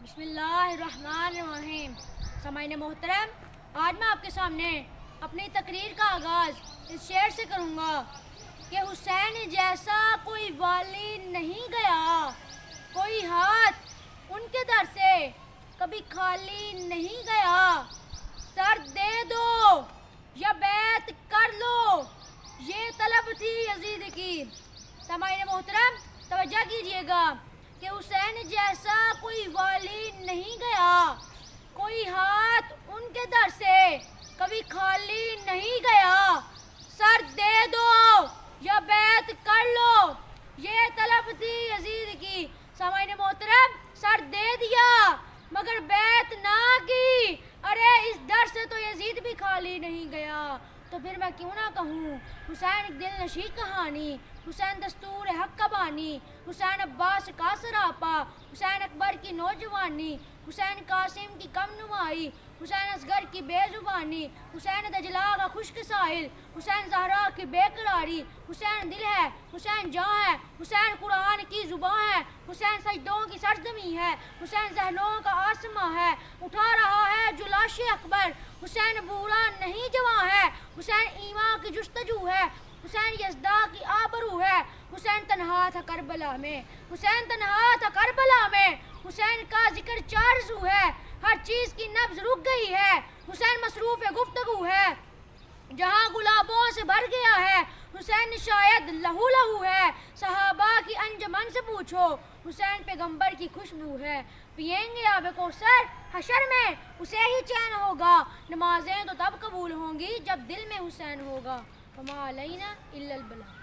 بسم اللہ الرحمن الرحیم۔ سامعین محترم، آج میں آپ کے سامنے اپنی تقریر کا آغاز اس شعر سے کروں گا کہ حسین جیسا کوئی والی نہیں گیا، کوئی ہاتھ ان کے در سے کبھی خالی نہیں گیا۔ سر دے دو یا بیعت کر لو، یہ طلب تھی یزید کی۔ سامعین محترم، توجہ کیجئے گا کہ حسین جیسا کوئی والی نہیں گیا، کوئی ہاتھ ان کے در سے کبھی خالی نہیں گیا۔ سر دے دو یا بیعت کر لو، یہ طلب تھی یزید کی۔ سامعین محترم، سر دے دیا مگر بیعت نہ کی، ارے اس در سے تو یزید بھی خالی نہیں گیا۔ تو پھر میں کیوں نہ کہوں، حسین ایک دل نشیں کہانی، حسین دستور حق کا بانی، حسین عباس کا سراپا، حسین اکبر کی نوجوانی، حسین قاسم کی کم نمائی، حسین اصغر کی بے زبانی، حسین دجلہ کا خشک ساحل، حسین زہرا کی بے قراری۔ حسین دل ہے، حسین جاں ہے، حسین قرآن کی زباں ہے، حسین سجدوں کی سرزمین ہے، حسین ذہنوں کا آسماں ہے۔ اٹھا رہا ہے جو لاش اکبر، حسین بوڑھا نہیں جواں ہے، حسین ایمان کی جستجو ہے، حسین یزداں کی آبرو ہے۔ حسین تنہا تھا کربلا میں، حسین تنہا تھا کربلا میں، حسین کا ذکر چار سو ہے، ہر چیز کی نبض رک گئی ہے۔ حسین مصروف گفتگو ہے، جہاں گلابوں سے بھر گیا ہے، حسین شاید لہو لہو ہے، صحابہ کی انجمن سے پوچھو، حسین پیغمبر کی خوشبو ہے۔ پئیں گے آب کوثر حشر میں، اسے ہی چین ہوگا، نمازیں تو تب قبول ہوں گی جب دل میں حسین ہوگا۔ وما علینا الا البلاغ۔